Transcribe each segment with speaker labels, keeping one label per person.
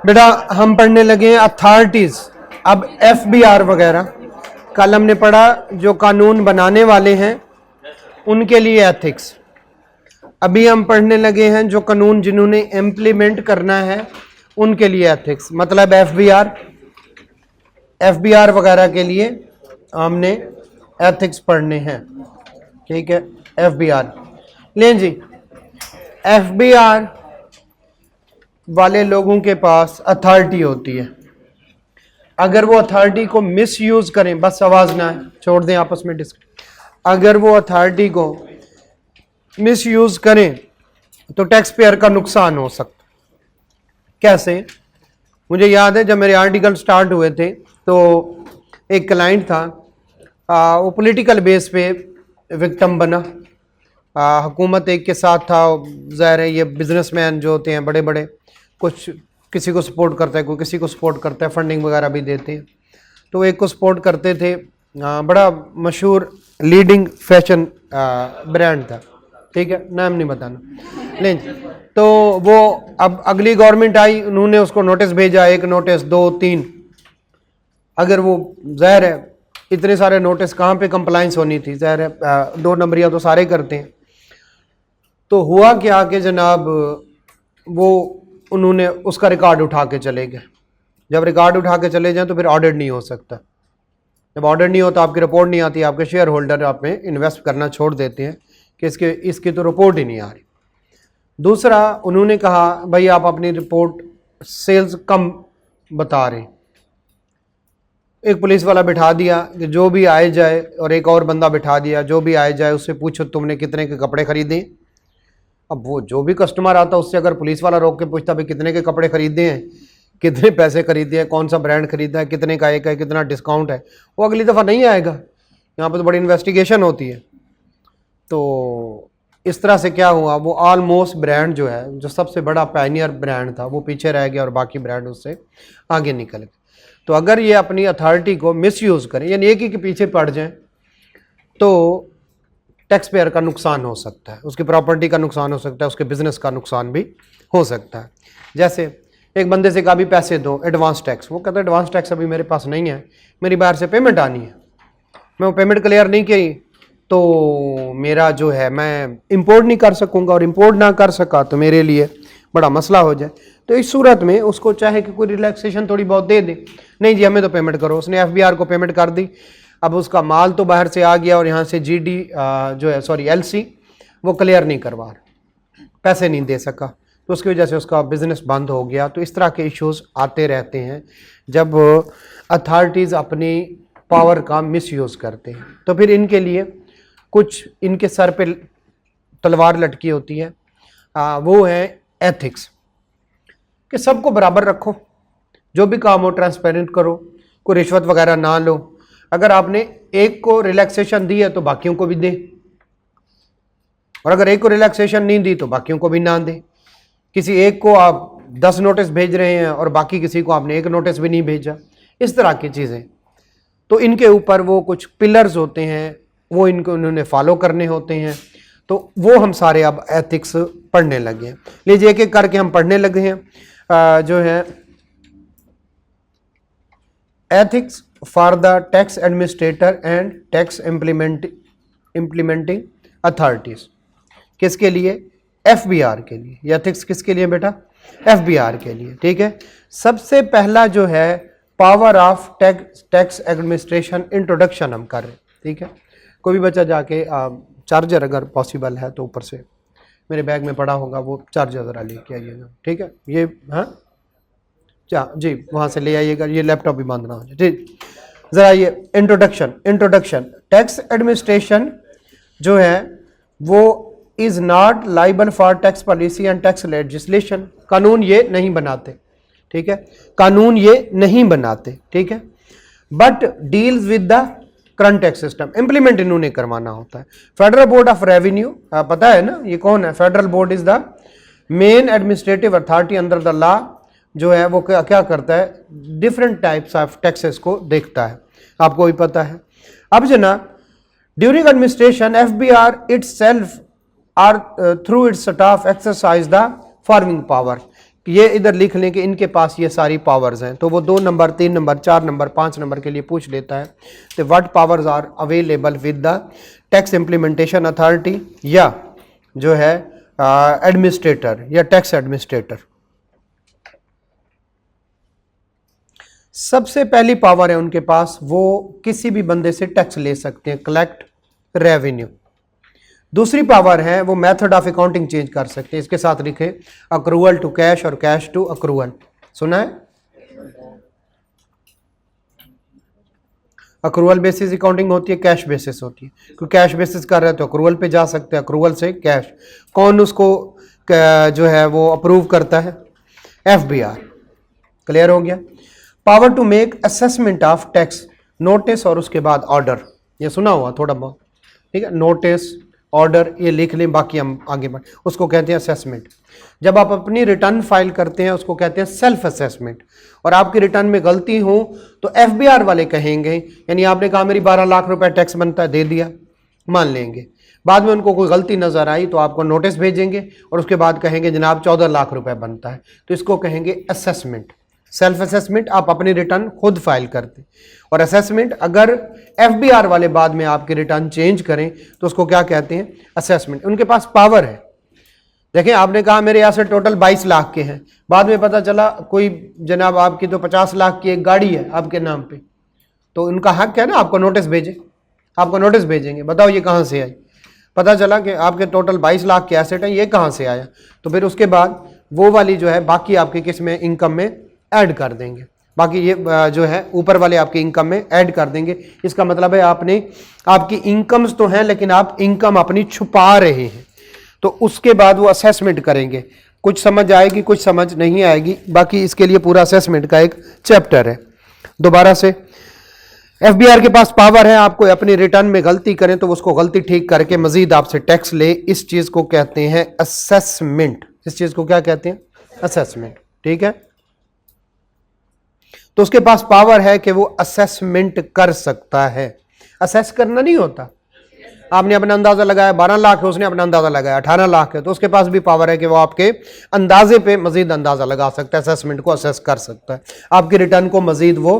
Speaker 1: बेटा हम पढ़ने लगे हैं अथॉरिटीज। अब एफबीआर वगैरह कल हमने पढ़ा, जो कानून बनाने वाले हैं उनके लिए एथिक्स। अभी हम पढ़ने लगे हैं जो कानून जिन्होंने इम्प्लीमेंट करना है उनके लिए एथिक्स। मतलब एफबीआर वगैरह के लिए हमने एथिक्स पढ़ने हैं। ठीक है, एफबीआर लें जी। एफबीआर वाले लोगों के पास अथॉरिटी होती है। अगर वो अथॉरिटी को मिसयूज करें, बस आवाज ना है, छोड़ दें आपस में अगर वो अथॉरिटी को मिसयूज करें तो टैक्स पेयर का नुकसान हो सकता। कैसे? मुझे याद है जब मेरे आर्टिकल स्टार्ट हुए थे तो एक क्लाइंट था, वो पॉलिटिकल बेस पे विक्टिम बना। हुकूमत एक के साथ था, ज़ाहिर है ये बिजनेसमैन जो होते हैं बड़े बड़े, कुछ किसी को सपोर्ट करता है, कोई किसी को सपोर्ट करता है, फंडिंग वगैरह भी देते हैं। तो एक को सपोर्ट करते थे, बड़ा मशहूर लीडिंग फैशन ब्रांड था। ठीक है, नाम नहीं बताना। लेकिन तो वो अब अगली गवर्नमेंट आई, उन्होंने उसको नोटिस भेजा, 1 नोटिस 2 3। अगर वो ज़ाहिर है इतने सारे नोटिस कहाँ पे कंप्लाइंस होनी थी, ज़ाहिर है 2 नंबरिया तो सारे करते हैं। तो हुआ क्या कि जनाब वो उन्होंने उसका रिकॉर्ड उठा के चले गए। जब रिकॉर्ड उठा के चले जाएं तो फिर ऑडिट नहीं हो सकता। जब ऑडिट नहीं होता, आपकी रिपोर्ट नहीं आती, आपके शेयर होल्डर आप में इन्वेस्ट करना छोड़ देते हैं कि इसकी तो रिपोर्ट ही नहीं आ रही। दूसरा, उन्होंने कहा भाई आप अपनी रिपोर्ट सेल्स कम बता रहे। एक पुलिस वाला बिठा दिया कि जो भी आए जाए, और एक और बंदा बिठा दिया, जो भी आए जाए उससे पूछो तुमने कितने के कपड़े खरीदे। अब वो जो भी कस्टमर आता उससे अगर पुलिस वाला रोक के पूछता भाई कितने के कपड़े खरीदे हैं, कितने पैसे खरीदे हैं, कौन सा ब्रांड खरीदा है, कितने का एक है, कितना डिस्काउंट है, वो अगली दफ़ा नहीं आएगा। यहाँ पर तो बड़ी इन्वेस्टिगेशन होती है। तो इस तरह से क्या हुआ, वो ऑलमोस्ट ब्रांड जो है, जो सबसे बड़ा पायनियर ब्रांड था, वो पीछे रह गया और बाकी ब्रांड उससे आगे निकल गए। तो अगर ये अपनी अथॉरिटी को मिसयूज़ करें, यानी एक ही के पीछे पड़ जाएं, तो टैक्स पेयर का नुकसान हो सकता है, उसकी प्रॉपर्टी का नुकसान हो सकता है, उसके बिजनेस का नुकसान भी हो सकता है। जैसे एक बंदे से कहा भी पैसे दो एडवांस टैक्स, वो कहता है एडवांस टैक्स अभी मेरे पास नहीं है, मेरी बाहर से पेमेंट आनी है, मैं वो पेमेंट क्लियर नहीं की तो मेरा जो है मैं इंपोर्ट नहीं कर सकूंगा, और इंपोर्ट ना कर सका तो मेरे लिए बड़ा मसला हो जाए। तो इस सूरत में उसको चाहे कि कोई रिलैक्सेशन थोड़ी बहुत दे दे, नहीं जी हमें तो पेमेंट करो। उसने एफबीआर को पेमेंट कर दी, अब उसका माल तो बाहर से आ गया और यहाँ से जीडी जो है एलसी वो क्लियर नहीं करवा रहा, पैसे नहीं दे सका, तो उसकी वजह से उसका बिजनेस बंद हो गया। तो इस तरह के इश्यूज आते रहते हैं जब अथॉरिटीज़ अपनी पावर का मिसयूज़ करते हैं। तो फिर इनके लिए कुछ इनके सर पे तलवार लटकी होती है, वो है एथिक्स, कि सबको बराबर रखो, जो भी काम हो ट्रांसपेरेंट करो, कोई रिश्वत वगैरह ना लो। अगर आपने एक को रिलैक्सेशन दी है तो बाकियों को भी दे, और अगर एक को रिलैक्सेशन नहीं दी तो बाकियों को भी ना दे। किसी एक को आप 10 नोटिस भेज रहे हैं और बाकी किसी को आपने 1 नोटिस भी नहीं भेजा, इस तरह की चीज़ें। तो इनके ऊपर वो कुछ पिलर्स होते हैं, वो इनको इन्होंने फॉलो करने होते हैं। तो वो हम सारे अब एथिक्स पढ़ने लगे हैं। लीजिए एक एक करके हम पढ़ने लगे हैं। जो है ethics for the tax administrator and tax implementing authorities. किसके लिए? एफबीआर के लिए। ये एथिक्स किसके लिए बेटा? एफबीआर के लिए। ठीक है, सबसे पहला जो है power of tax administration introduction हम कर रहे हैं। ठीक है, कोई भी बच्चा जाके चार्जर अगर पॉसिबल है तो ऊपर से मेरे बैग में पड़ा होगा, वो चार्जर ज़रा लेके आइएगा। ठीक है, ये हाँ जी वहाँ से ले आइएगा, ये लैपटॉप भी बंद ना हो जाए। ठीक, ज़रा ये इंट्रोडक्शन टैक्स एडमिनिस्ट्रेशन जो है वो is not liable for tax policy and tax legislation. कानून ये नहीं बनाते, ठीक है, कानून ये नहीं बनाते, ठीक है, but deals with the current tax system. Implement इन्होंने करवाना होता है। फेडरल बोर्ड ऑफ रेवेन्यू, पता है ना ये कौन है? Federal board is the main administrative authority under the law जो है वो क्या क्या करता है, डिफरेंट टाइप्स ऑफ टैक्सेस को देखता है, आपको भी पता है। अब जनाब during administration FBR itself are through its staff exercise the forming power. ये इधर लिख लें कि इनके पास ये सारी पावर्स हैं, तो वो 2 नंबर 3 नंबर 4 नंबर 5 नंबर के लिए पूछ लेता है, तो what powers are available with the tax implementation authority या जो है एडमिनिस्ट्रेटर या टैक्स एडमिनिस्ट्रेटर। सबसे पहली पावर है उनके पास, वो किसी भी बंदे से टैक्स ले सकते हैं, कलेक्ट रेवेन्यू। दूसरी पावर है वो मेथड ऑफ अकाउंटिंग चेंज कर सकते हैं, इसके साथ लिखे अक्रूवल टू कैश और कैश टू अक्रूवल। सुना है? अक्रूवल बेसिस अकाउंटिंग होती है, कैश बेसिस होती है। क्योंकि कैश बेसिस कर रहे हैं तो अक्रूवल पे जा सकते हैं, अक्रूवल से कैश। कौन उसको जो है वो अप्रूव करता है? एफबीआर। क्लियर हो गया? Power to make assessment of tax, notice और उसके बाद ऑर्डर, ये सुना हुआ थोड़ा बहुत, ठीक है। नोटिस ऑर्डर ये लिख लें, बाकी हम आगे बढ़, उसको कहते हैं असेसमेंट। जब आप अपनी रिटर्न फाइल करते हैं उसको कहते हैं सेल्फ असेसमेंट। और आपकी रिटर्न में गलती हो तो एफबीआर वाले कहेंगे, यानी आपने कहा मेरी 12 लाख रुपए टैक्स बनता है, दे दिया, मान लेंगे। बाद में उनको कोई गलती नजर आई तो आपको नोटिस भेजेंगे और उसके बाद कहेंगे जनाब 14 लाख रुपए बनता है, तो इसको कहेंगे असेसमेंट। सेल्फ असेसमेंट आप अपनी रिटर्न खुद फाइल करते, और असेसमेंट अगर एफबीआर वाले बाद में आपकी रिटर्न चेंज करें तो उसको क्या कहते हैं? असेसमेंट। उनके पास पावर है। देखें, आपने कहा मेरे यहाँ से टोटल 22 लाख के हैं, बाद में पता चला कोई जनाब आपकी तो 50 लाख की एक गाड़ी है आपके नाम पे, तो उनका हक है ना आपको नोटिस भेजे, आपको नोटिस भेजेंगे, बताओ ये कहाँ से आई। पता चला कि आपके टोटल 22 लाख के एसेट है, ये कहाँ से आया, तो फिर उसके बाद वो वाली जो है बाकी आपकी किस में, इनकम में ऐड कर देंगे। बाकी ये जो है ऊपर वाले आपकी इनकम में ऐड कर देंगे। इसका मतलब है आपने, आपकी इनकम्स तो हैं लेकिन आप इनकम अपनी छुपा रहे हैं, तो उसके बाद वो असेसमेंट करेंगे। कुछ समझ आएगी, कुछ समझ नहीं आएगी, बाकी इसके लिए पूरा असेसमेंट का एक चैप्टर है। दोबारा से, एफबीआर के पास पावर है, आपको अपनी रिटर्न में गलती करें तो उसको गलती ठीक करके मजीद आपसे टैक्स ले, इस चीज को कहते हैं असेसमेंट। इस चीज को क्या कहते हैं? असेसमेंट। ठीक है, तो उसके पास पावर है कि वो असेसमेंट कर सकता है। असेस करना नहीं होता, आपने अपना अंदाजा लगाया 12 लाख है, उसने अपना अंदाजा लगाया 18 लाख है, तो उसके पास भी पावर है कि वो आपके अंदाजे पे मजीद अंदाजा लगा सकता है, असेसमेंट को असेस कर सकता है, आपकी रिटर्न को मजीद वो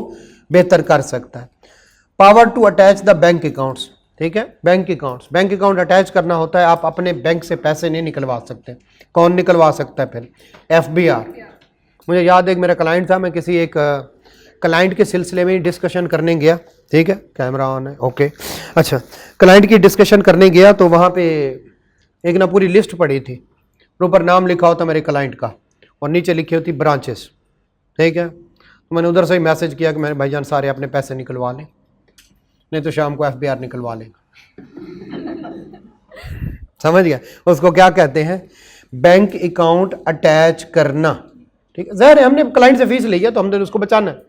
Speaker 1: बेहतर कर सकता है। Power to attach the bank accounts. ठीक है, bank accounts, bank account attach करना होता है। आप अपने बैंक से पैसे नहीं निकलवा सकते। कौन निकलवा सकता है फिर? एफबीआर। मुझे याद है एक मेरा क्लाइंट था, मैं किसी एक क्लाइंट के सिलसिले में डिस्कशन करने गया। ठीक है, कैमरा ऑन है, ओके। अच्छा, क्लाइंट की डिस्कशन करने गया तो वहाँ पे एक ना पूरी लिस्ट पड़ी थी, ऊपर नाम लिखा होता मेरे क्लाइंट का और नीचे लिखी होती ब्रांचेस। ठीक है, तो मैंने उधर से ही मैसेज किया कि मेरे भाईजान सारे अपने पैसे निकलवा लें, नहीं तो शाम को एफबीआर निकलवा लेगा। समझ गया? उसको क्या कहते हैं? बैंक अकाउंट अटैच करना। ठीक है, ज़ाहिर है हमने क्लाइंट से फीस लिया तो हमने उसको बचाना है।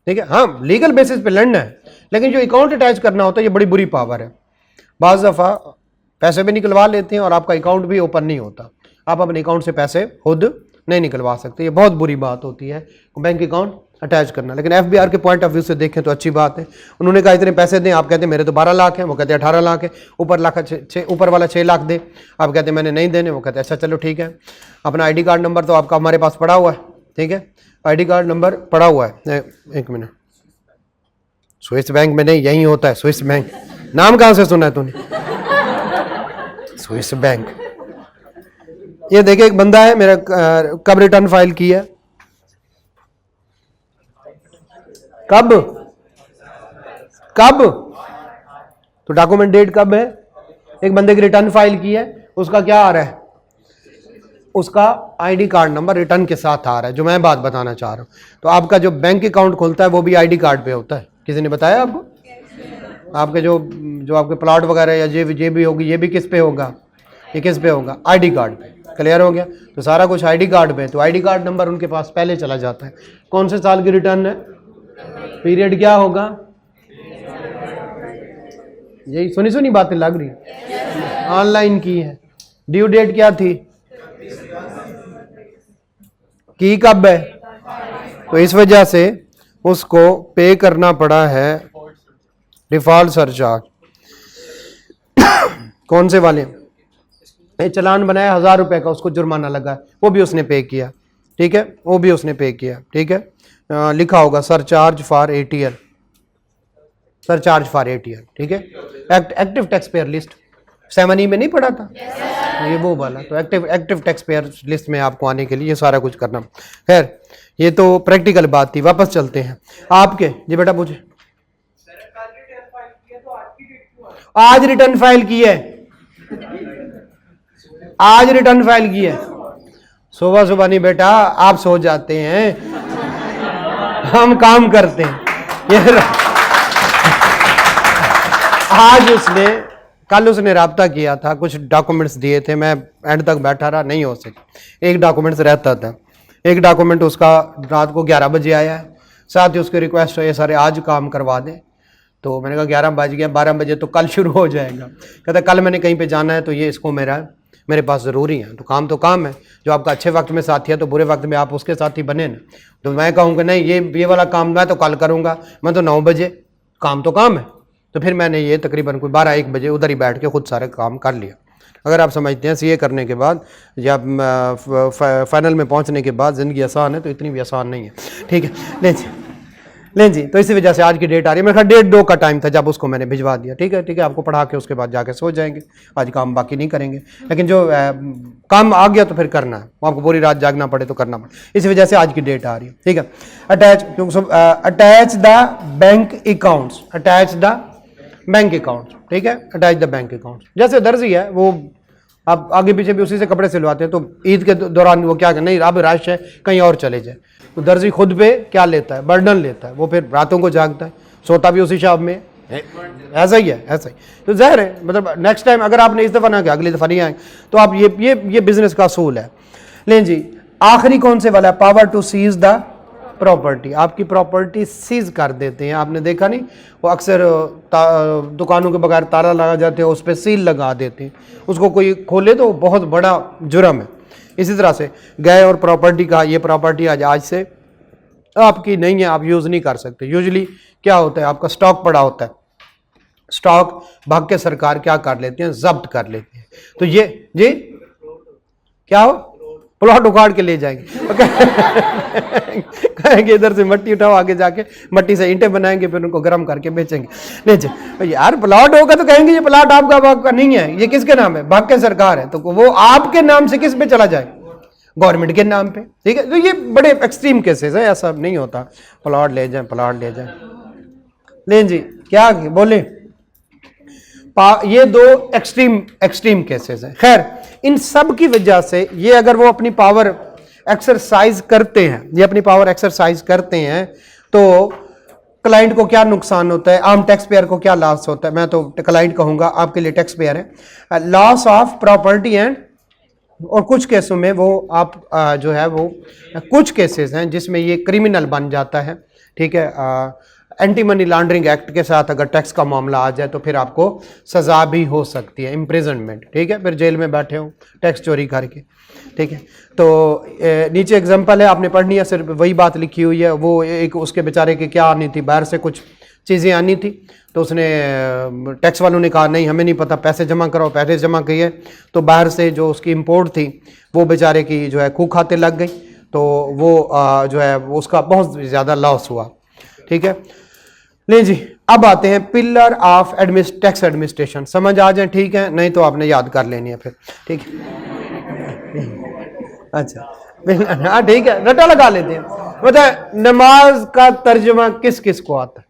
Speaker 1: ठीक है, हाँ लीगल बेसिस पे लड़ना है, लेकिन जो अकाउंट अटैच करना होता है ये बड़ी बुरी पावर है। बाज़ दफ़ा पैसे भी निकलवा लेते हैं और आपका अकाउंट भी ओपन नहीं होता, आप अपने अकाउंट से पैसे खुद नहीं निकलवा सकते, ये बहुत बुरी बात होती है बैंक अकाउंट अटैच करना। लेकिन एफबीआर के पॉइंट ऑफ व्यू से देखें तो अच्छी बात है। उन्होंने कहा इतने पैसे दें, आप कहते हैं मेरे तो 12 लाख हैं, वो कहते हैं 18 लाख है, ऊपर वाला 6 लाख दे, आप कहते हैं मैंने नहीं देने, वो कहते हैं अच्छा चलो ठीक है। अपना आईडी कार्ड नंबर तो आपका हमारे पास पड़ा हुआ है। ठीक है, आईडी कार्ड नंबर पड़ा हुआ है। एक मिनट, स्विस बैंक में नहीं, यही होता है स्विस बैंक। नाम कहां से सुना है तूने? Swiss bank. ये देखे एक बंदा है मेरा, कब रिटर्न फाइल की है? कब कब तो डॉक्यूमेंट डेट कब है? एक बंदे की रिटर्न फाइल की है, उसका क्या आ रहा है? उसका आईडी कार्ड नंबर रिटर्न के साथ आ रहा है, जो मैं बात बताना चाह रहा हूं। तो आपका जो बैंक अकाउंट खुलता है वो भी आईडी कार्ड पे होता है। किसी ने बताया आपको? आपके जो आपके प्लॉट वगैरह या जे भी होगी, ये भी किस पे होगा? ये किस पे होगा? आईडी कार्ड पे। क्लियर हो गया? तो सारा कुछ आईडी कार्ड पे, तो आईडी कार्ड नंबर उनके पास पहले चला जाता है। कौन से साल की रिटर्न है? पीरियड क्या होगा? यही सुनी सुनी बातें लग रही, ऑनलाइन की है। ड्यू डेट क्या थी? की कब है? तो इस वजह से उसको पे करना पड़ा है डिफॉल्ट सरचार्ज। कौन से वाले? ये चालान बनाया 1000 रुपए का, उसको जुर्माना लगा, वो भी उसने पे किया, ठीक है, वो भी उसने पे किया, ठीक है। लिखा होगा surcharge for ATL, surcharge for ATL, ठीक है। Active tax payer list 7E में नहीं पढ़ा था? ये वो वाला, तो एक्टिव टैक्स पेयर लिस्ट में आपको आने के लिए ये सारा कुछ करना। खैर ये तो प्रैक्टिकल बात थी, वापस चलते हैं आपके। जी बेटा पूछे। आज रिटर्न फाइल की है, आज रिटर्न फाइल की है। सुबह सुबह नहीं बेटा, आप सो जाते हैं, हम काम करते हैं। ये आज उसने, कल उसने राब्ता किया था, कुछ डॉक्यूमेंट्स दिए थे, मैं एंड तक बैठा रहा, नहीं हो सके। एक डॉक्यूमेंट्स रहता था, एक डॉक्यूमेंट उसका रात को 11 बजे आया है, साथ ही उसकी रिक्वेस्ट है ये सारे आज काम करवा दें। तो मैंने कहा 11 बज गया, 12 बजे तो कल शुरू हो जाएगा। कहता कल मैंने कहीं पे जाना है, तो ये इसको मेरे पास ज़रूरी है। तो काम है, जो आपका अच्छे वक्त में साथी है तो बुरे वक्त में आप उसके साथी बने ना। तो मैं कहूँगा नहीं, ये वाला काम मैं तो कल करूँगा, मैं तो 9 बजे, काम है। तो फिर मैंने ये तकरीबन कोई 12-1 बजे उधर ही बैठ के खुद सारे काम कर लिया। अगर आप समझते हैं CA करने के बाद या फाइनल में पहुंचने के बाद ज़िंदगी आसान है, तो इतनी भी आसान नहीं है, ठीक है। लें जी, तो इसी वजह से आज की डेट आ रही है। मेरे ख्याल 1:30 का टाइम था जब उसको मैंने भिजवा दिया, ठीक है, आपको पढ़ा के उसके बाद जाके सो जाएंगे, आज काम बाकी नहीं करेंगे। लेकिन जो काम आ गया तो फिर करना है, आपको पूरी रात जागना पड़े तो करना पड़े, इसी वजह से आज की डेट आ रही है, ठीक है। Attach the bank accounts, attach the bank account, ठीक है, अटैच द बैंक अकाउंट। जैसे दर्जी है, वो आप आगे पीछे भी उसी से कपड़े सिलवाते हैं, तो ईद के दौरान वो क्या कर, नहीं अब रश है कहीं और चले जाए, तो दर्जी खुद पे क्या लेता है, बर्डन लेता है, वो फिर रातों को जागता है, सोता भी उसी शॉप में, ऐसा ही है, ऐसा ही। तो ज़ाहिर है, मतलब नेक्स्ट टाइम अगर आपने इस दफ़ा ना किया, अगली दफ़ा नहीं आए, तो आप ये बिजनेस का असूल है। लें जी, आखिरी कौन से वाला है? Power to seize the property. आपकी प्रॉपर्टी सीज कर देते हैं, आपने देखा नहीं, वो अक्सर दुकानों के बगैर ताला लगा जाते हैं, उस पर सील लगा देते हैं, उसको कोई खोले तो बहुत बड़ा जुर्म है। इसी तरह से गए और प्रॉपर्टी का, ये प्रॉपर्टी आज से आपकी नहीं है, आप यूज़ नहीं कर सकते। यूजुअली क्या होता है, आपका स्टॉक पड़ा होता है, स्टॉक भाग के सरकार क्या कर लेते हैं, जब्त कर लेते हैं। तो ये जी क्या हो, प्लॉट उखाड़ के ले जाएंगे, कहेंगे इधर से मट्टी उठाओ, आगे जाके मट्टी से ईंटें बनाएंगे, फिर उनको गर्म करके बेचेंगे। नहीं यार, प्लॉट होगा तो कहेंगे ये प्लॉट आपका नहीं है, ये किसके नाम है, भाग के सरकार है, तो वो आपके नाम से किस पे चला जाए, गवर्नमेंट के नाम पे, ठीक है। तो ये बड़े एक्सट्रीम केसेस है, ऐसा नहीं होता प्लॉट ले जाए। लें जी, क्या बोले, ये दो एक्सट्रीम केसेस हैं। खैर, इन सब की वजह से ये अगर वो अपनी पावर एक्सरसाइज करते हैं, ये अपनी पावर एक्सरसाइज करते हैं, तो क्लाइंट को क्या नुकसान होता है, आम टैक्स पेयर को क्या लॉस होता है? मैं तो क्लाइंट कहूंगा, आपके लिए टैक्स पेयर है। लॉस ऑफ प्रॉपर्टी एंड, और कुछ केसों में वो आप जो है वो कुछ केसेस हैं जिसमें ये क्रिमिनल बन जाता है, ठीक है। एंटी मनी लॉन्ड्रिंग एक्ट के साथ अगर टैक्स का मामला आ जाए तो फिर आपको सज़ा भी हो सकती है, इम्प्रिजनमेंट, ठीक है, फिर जेल में बैठे हो टैक्स चोरी करके, ठीक है। तो नीचे एग्जांपल है, आपने पढ़नी है, सिर्फ वही बात लिखी हुई है। वो एक उसके बेचारे के क्या आनी थी, बाहर से कुछ चीज़ें आनी थी, तो उसने टैक्स वालों ने कहा नहीं हमें नहीं पता, पैसे जमा कराओ, पैसे जमा किए, तो बाहर से जो उसकी इंपोर्ट थी वो बेचारे की जो है खूह खाते लग गई, तो वो जो है उसका बहुत ज़्यादा लॉस हुआ, ठीक है। नहीं जी, अब आते हैं पिलर ऑफ टैक्स एडमिनिस्ट्रेशन, समझ आ जाए, ठीक है, नहीं तो आपने याद कर लेनी है फिर, ठीक है। अच्छा हाँ ठीक है, रटा लगा लेते हैं। बताए नमाज का तर्जुमा किस किस को आता है,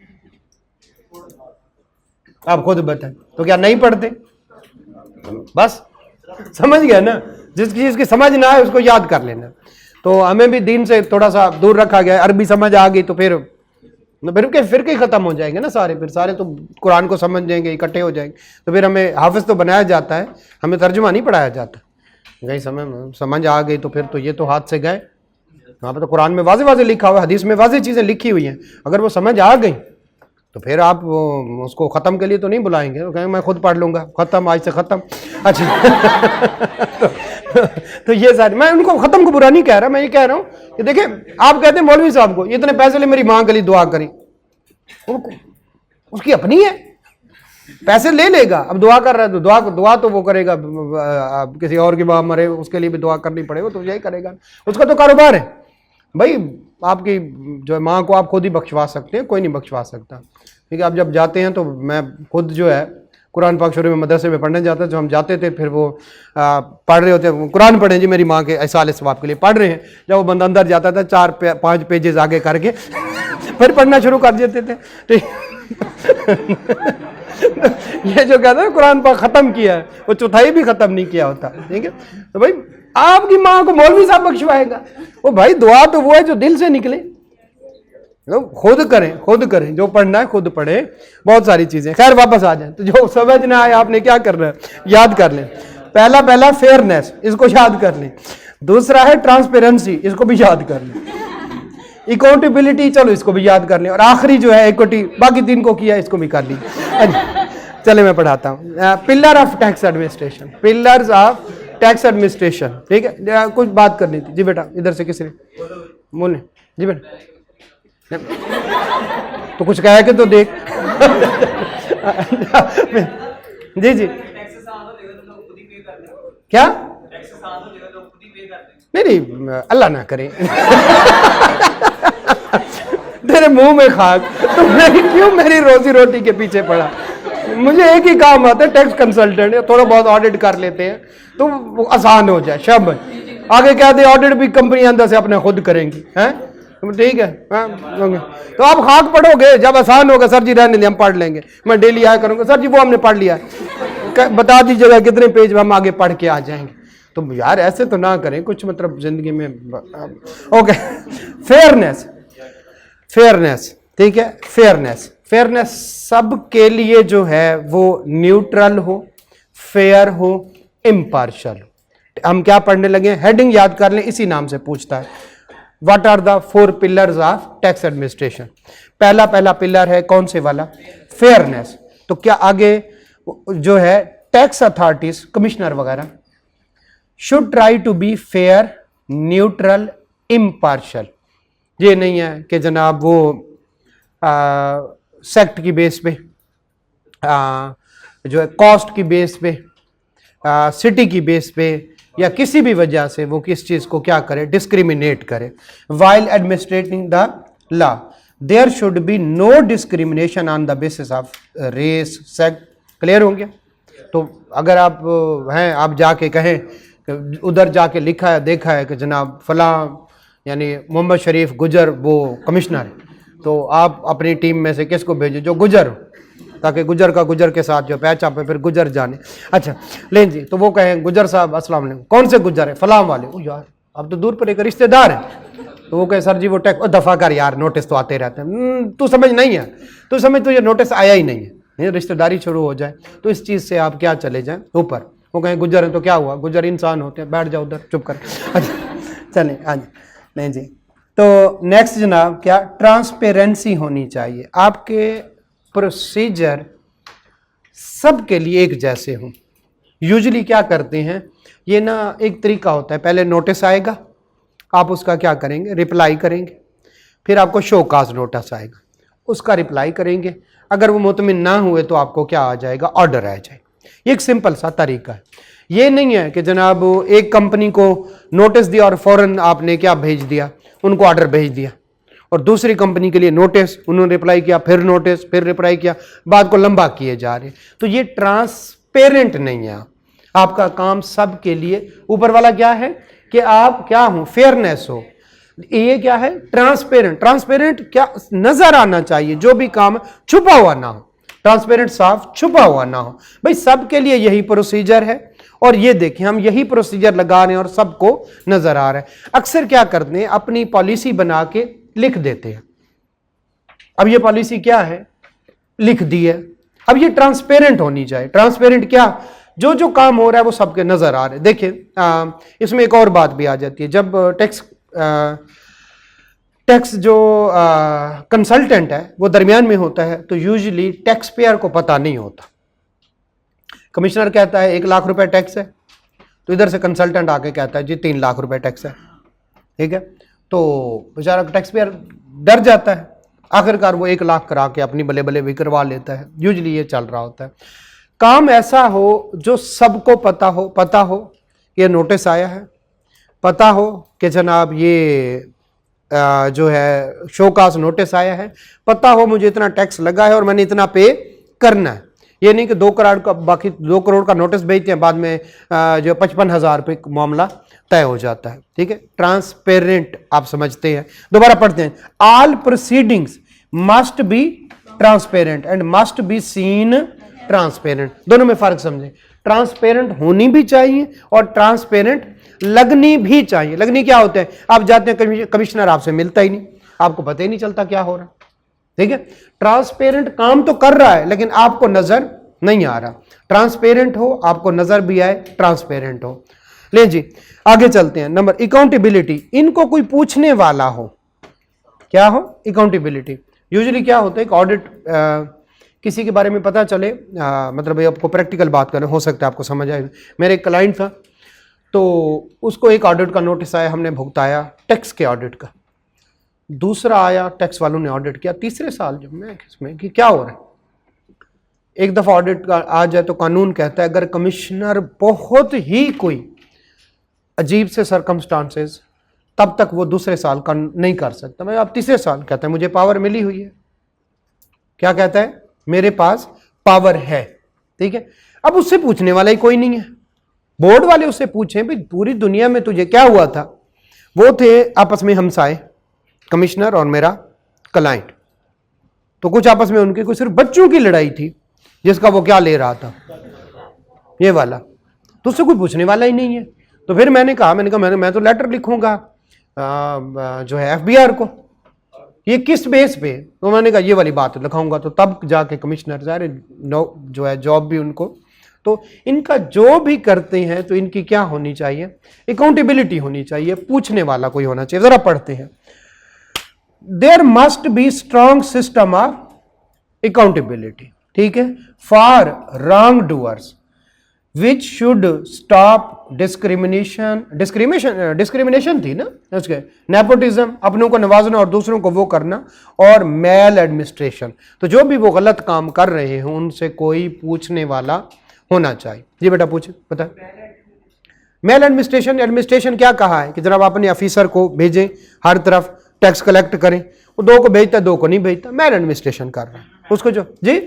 Speaker 1: आप खुद बताएं। तो क्या नहीं पढ़ते, बस समझ गया ना, जिसकी चीज समझ ना आए उसको याद कर लेना। तो हमें भी दीन से थोड़ा सा दूर रखा गया, अरबी समझ आ गई तो फिर फिर खत्म हो जाएंगे ना सारे, फिर सारे तो कुरान को समझ जाएंगे, इकट्ठे हो जाएंगे। तो फिर हमें हाफिज तो बनाया जाता है, हमें तर्जुमा नहीं पढ़ाया जाता। गई समझ आ गई तो फिर तो ये तो हाथ से गए। वहाँ पर तो कुरान में वाज़े वाज़े लिखा हुआ है, हदीस में वाज़े चीज़ें लिखी हुई हैं, अगर वो समझ आ गई तो फिर आप उसको ख़त्म के लिए तो नहीं बुलाएंगे, तो कहेंगे मैं खुद पढ़ लूँगा, ख़त्म, आज से ख़त्म। अच्छा तो ये सारी, मैं उनको ख़त्म को बुरा नहीं कह रहा, मैं ये कह रहा हूँ कि देखिए आप कहते हैं मौलवी साहब को इतने पैसे ले मेरी माँ के लिए दुआ करी, उसकी अपनी है, पैसे ले लेगा, अब दुआ कर रहा है तो दुआ तो वो करेगा, किसी और की माँ मरे उसके लिए भी दुआ करनी पड़ेगा तो यही करेगा, उसका तो कारोबार है भाई। आपकी जो माँ को आप खुद ही बख्शवा सकते हैं, कोई नहीं बख्शवा सकता, ठीक है। आप जब जाते हैं तो मैं खुद जो है कुरान पाक शरीफ में मदरसे में पढ़ने जाता, जो हम जाते थे फिर वो पढ़ रहे होते, कुरान पढ़े जी मेरी माँ के ऐसाल सवाब के लिए पढ़ रहे हैं, जब वो बंदा अंदर जाता था 4-5 पेजेस आगे करके फिर पढ़ना शुरू कर देते थे। तो ये जो कहते हैं कुरान पाक खत्म किया है, वो चौथाई भी खत्म नहीं किया होता, ठीक है। तो भाई आपकी माँ को मौलवी साहब बख्शवाएगा, वो भाई दुआ तो वो है जो दिल से निकले, खुद करें जो पढ़ना है खुद पढ़े, बहुत सारी चीजें। खैर वापस आ जाए, तो जो समझ ना आए आपने क्या करना है, याद कर लें। पहला फेयरनेस, इसको याद कर लें। दूसरा है ट्रांसपेरेंसी, इसको भी याद कर लें। अकाउंटेबिलिटी, चलो इसको भी याद कर लें। और आखिरी जो है इक्विटी, बाकी 3 को किया, इसको भी कर लीजिए। चले मैं पढ़ाता हूँ। Pillar of tax administration, pillars of tax administration, ठीक है। कुछ बात करनी थी जी बेटा, इधर से किसी ने बोले जी बेटा, तो कुछ कहा के तो देख। जी जी क्या, नहीं अल्लाह ना करे तेरे मुंह में खाक, तो क्यों मेरी रोजी रोटी के पीछे पड़ा। मुझे एक ही काम आता है, टैक्स कंसल्टेंट, थोड़ा बहुत ऑडिट कर लेते हैं तो वो आसान हो जाए। शब आगे क्या दे, ऑडिट भी कंपनी अंदर से अपने खुद करेंगी, हैं ठीक है। तो आप खाक पढ़ोगे, जब आसान होगा सर जी रहने दे हम पढ़ लेंगे, मैं डेली आया करूंगा, सर जी वो हमने पढ़ लिया, बता दीजिएगा कितने पेज हम आगे पढ़ के आ जाएंगे। तो यार ऐसे तो ना करें, कुछ मतलब जिंदगी में। ओके, फेयरनेस, ठीक है। फेयरनेस सब के लिए जो है वो न्यूट्रल हो, फेयर हो, इम्पार्शियल हो। हम क्या पढ़ने लगे, हेडिंग याद कर लें, इसी नाम से पूछता है। What are the 4 pillars of tax administration. पहला पिलर है कौन से वाला, फेयरनेस। तो क्या आगे जो है टैक्स अथॉरिटीज, कमिश्नर वगैरह should try to be fair, neutral, impartial. ये नहीं है कि जनाब वो सेक्ट की बेस पे, जो है कॉस्ट की बेस पे, सिटी की बेस पे, या किसी भी वजह से वो किस चीज को क्या करे, डिस्क्रिमिनेट करे। While administrating the law there should be no discrimination on the basis of race, sect. Clear होंगे। तो अगर आप हैं, आप जाके कहें, उधर जाके लिखा है, देखा है कि जनाब फला यानी मोहम्मद शरीफ गुजर वो कमिश्नर है, तो आप अपनी टीम में से किसको भेजो जो गुजर हो, ताकि गुजर का गुजर के साथ जो पैच आप फिर गुजर जाने। अच्छा लें जी, तो वो कहें गुजर साहब अस्सलाम वालेकुम, कौन से गुजर है, फलाम वाले। ओ यार अब तो दूर पर एक रिश्तेदार है, तो वो कहे सर जी वो टैक्स, दफा कर यार, नोटिस तो आते रहते हैं। तू समझ नहीं है, तू समझ तुझे नोटिस आया ही नहीं है, रिश्तेदारी शुरू हो जाए तो इस चीज़ से आप क्या चले जाएं ऊपर। वो कहें गुजर है तो क्या हुआ, गुजर इंसान होते हैं, बैठ जाओ उधर चुप कर। अच्छा चलें, हाँ जी, नहीं जी। तो नेक्स्ट जनाब क्या, ट्रांसपेरेंसी होनी चाहिए, आपके प्रोसीजर सबके लिए एक जैसे हों। यूजुअली क्या करते हैं, ये ना एक तरीका होता है, पहले नोटिस आएगा, आप उसका क्या करेंगे, रिप्लाई करेंगे, फिर आपको शो काज नोटिस आएगा, उसका रिप्लाई करेंगे। अगर वो मुतमिन ना हुए तो आपको क्या आ जाएगा, ऑर्डर आ जाएगा। ये एक सिंपल सा तरीका है। ये नहीं है कि जनाब एक कंपनी को नोटिस दिया और फौरन आपने क्या भेज दिया, उनको ऑर्डर भेज दिया, और दूसरी कंपनी के लिए नोटिस, उन्होंने रिप्लाई किया, फिर नोटिस, फिर रिप्लाई किया, बात को लंबा किए जा रहे। तो ये ट्रांसपेरेंट नहीं है। आपका काम सब के लिए, ऊपर वाला क्या है कि आप क्या हो, फेयरनेस हो। ये क्या है, ट्रांसपेरेंट। ट्रांसपेरेंट क्या, नजर आना चाहिए, जो भी काम छुपा हुआ ना हो, ट्रांसपेरेंट साफ, छुपा हुआ ना हो। भाई सबके लिए यही प्रोसीजर है, और ये देखें हम यही प्रोसीजर लगा रहे हैं और सबको नजर आ रहा है। अक्सर क्या करते हैं, अपनी पॉलिसी बना के लिख देते हैं। अब ये पॉलिसी क्या है, लिख दी है, अब ये ट्रांसपेरेंट होनी चाहिए। ट्रांसपेरेंट क्या, जो जो काम हो रहा है वो सबके नजर आ रहे हैं। देखिए इसमें एक और बात भी आ जाती है, जब टैक्स टैक्स जो कंसल्टेंट है वो दरमियान में होता है, तो यूजुअली टैक्स पेयर को पता नहीं होता। कमिश्नर कहता है 1 लाख रुपए टैक्स है, तो इधर से कंसल्टेंट आके कहता है जी 3 लाख रुपए टैक्स है, ठीक है। तो बेचारा टैक्स पेयर डर जाता है, आखिरकार वो 1 लाख करा के अपनी बले बले भी करवा लेता है। यूजुअली ये चल रहा होता है। काम ऐसा हो जो सबको पता हो ये नोटिस आया है, पता हो कि जनाब ये जो है शोकास नोटिस आया है, पता हो मुझे इतना टैक्स लगा है और मैंने इतना पे करना है। ये नहीं कि 2 करोड़ का, बाकी 2 करोड़ का नोटिस भेजते हैं, बाद में जो 55,000 रुपये मामला तय हो जाता है, ठीक है। ट्रांसपेरेंट आप समझते हैं, दोबारा पढ़ते हैं। All proceedings must be transparent and must be seen transparent. दोनों में फर्क समझें। ट्रांसपेरेंट होनी भी चाहिए और ट्रांसपेरेंट लगनी भी चाहिए। लगनी क्या होते हैं? आप जाते हैं कमिश्नर आपसे मिलता ही नहीं, आपको पता ही नहीं चलता क्या हो रहा, ठीक है। ट्रांसपेरेंट काम तो कर रहा है लेकिन आपको नजर नहीं आ रहा। ट्रांसपेरेंट हो, आपको नजर भी आए, ट्रांसपेरेंट हो। ले जी आगे चलते हैं। नंबर अकाउंटेबिलिटी, इनको कोई पूछने वाला हो, क्या हो? अकाउंटेबिलिटी। यूजुअली क्या होता है, एक ऑडिट किसी के बारे में पता चले, मतलब ये आपको प्रैक्टिकल बात करें, हो सकता है आपको समझ आए। मेरे एक क्लाइंट था, तो उसको एक ऑडिट का नोटिस आया, हमने भुगताया टैक्स के ऑडिट का। दूसरा आया, टैक्स वालों ने ऑडिट किया। तीसरे साल जब मैं इसमें कि क्या हो रहा है, एक दफा ऑडिट का आ जाए तो कानून कहता है अगर कमिश्नर बहुत ही कोई अजीब से सरकमस्टांसेस, तब तक वो दूसरे साल का नहीं कर सकता। मैं अब तीसरे साल कहता है मुझे पावर मिली हुई है, क्या कहता है, मेरे पास पावर है, ठीक है। अब उससे पूछने वाला ही कोई नहीं है। बोर्ड वाले उससे पूछे भाई पूरी दुनिया में तुझे क्या हुआ था? वो थे आपस में हमसाए, कमिश्नर और मेरा क्लाइंट। तो कुछ आपस में उनके कुछ सिर्फ बच्चों की लड़ाई थी, जिसका वो क्या ले रहा था, ये वाला। तो उससे कोई पूछने वाला ही नहीं है। तो फिर मैंने कहा मैं तो लेटर लिखूंगा जो है एफबीआर को, ये किस बेस पे? तो मैंने कहा ये वाली बात लिखाऊंगा। तो तब जाके कमिश्नर सारे जो है जॉब भी उनको, तो इनका जो भी करते हैं तो इनकी क्या होनी चाहिए, अकाउंटेबिलिटी होनी चाहिए, पूछने वाला कोई होना चाहिए। जरा पढ़ते हैं। There must be strong system of accountability, ठीक है, for wrong doers which should stop discrimination थी ना उसके, नेपोटिज्म, अपनों को नवाजना और दूसरों को वो करना, और मेल एडमिनिस्ट्रेशन। तो जो भी वो गलत काम कर रहे हैं उनसे कोई पूछने वाला होना चाहिए। जी बेटा पूछे, पता। मेल एडमिनिस्ट्रेशन क्या कहा है कि जरा आप अपने ऑफिसर को भेजें, हर तरफ टैक्स कलेक्ट करें। वो 2 को भेजता है, 2 को नहीं भेजता, मेल एडमिनिस्ट्रेशन कर रहा है उसको। जो जी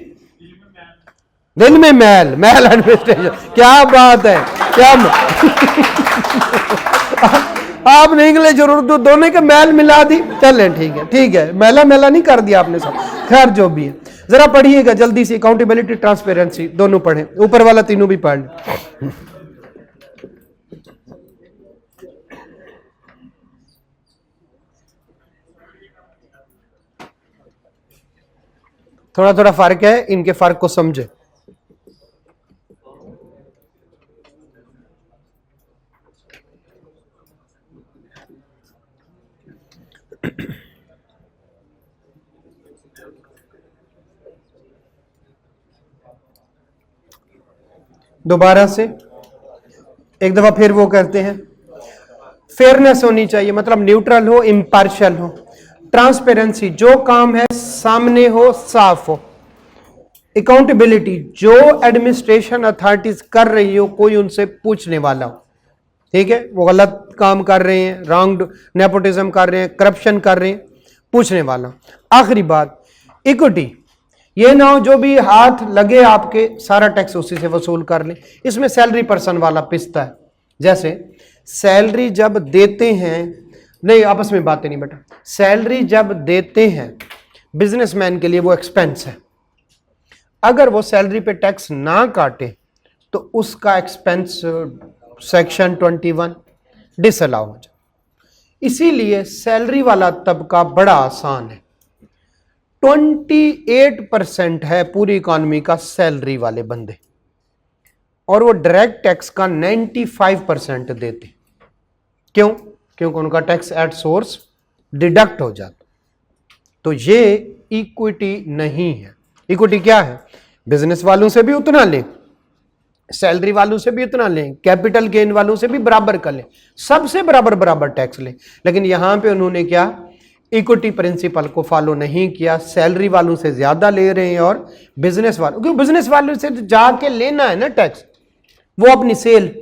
Speaker 1: दिल में मेल एडमिनिस्ट्रेशन, क्या बात है, क्या आपने इंग्लिश और उर्दू दोनों के मेल मिला दी। चलें ठीक है, मेला नहीं कर दिया आपने सब। खैर जो भी है, जरा पढ़िएगा जल्दी से। अकाउंटेबिलिटी, ट्रांसपेरेंसी दोनों पढ़ें, ऊपर वाला तीनों भी पढ़ लें। थोड़ा फर्क है, इनके फर्क को समझे। दोबारा से एक दफा फिर वो कहते हैं, फेयरनेस होनी चाहिए, मतलब न्यूट्रल हो, इम्पार्शियल हो। ट्रांसपेरेंसी, जो काम है सामने हो, साफ हो। अकाउंटेबिलिटी, जो एडमिनिस्ट्रेशन अथॉरिटीज कर रही हो कोई उनसे पूछने वाला हो, ठीक है। वो गलत काम कर रहे हैं, रॉन्ग नेपोटिज्म कर रहे हैं, करप्शन कर रहे हैं, पूछने वाला। आखिरी बात, इक्विटी, ये ना हो जो भी हाथ लगे आपके सारा टैक्स उसी से वसूल कर ले। इसमें सैलरी पर्सन वाला पिसता है। जैसे सैलरी जब देते हैं, नहीं आपस में बातें नहीं बेटा, सैलरी जब देते हैं बिजनेसमैन के लिए वो एक्सपेंस है। अगर वो सैलरी पे टैक्स ना काटे तो उसका एक्सपेंस सेक्शन 21 डिसअलाउ हो जाए। इसीलिए सैलरी वाला तबका बड़ा आसान है। 28% है पूरी इकॉनमी का सैलरी वाले बंदे, और वो डायरेक्ट टैक्स का 95% देते। क्यों? क्योंकि उनका टैक्स एट सोर्स डिडक्ट हो जाता। तो ये इक्विटी नहीं है। इक्विटी क्या है? बिजनेस वालों से भी उतना लें, सैलरी वालों से भी उतना लें, कैपिटल गेन वालों से भी बराबर कर लें, सबसे बराबर बराबर टैक्स लें। लेकिन यहां पे उन्होंने क्या, इक्विटी प्रिंसिपल को फॉलो नहीं किया, सैलरी वालों से ज्यादा ले रहे हैं और बिजनेस वालों, क्योंकि बिजनेस वालों से जाके लेना है ना टैक्स, वो अपनी सेल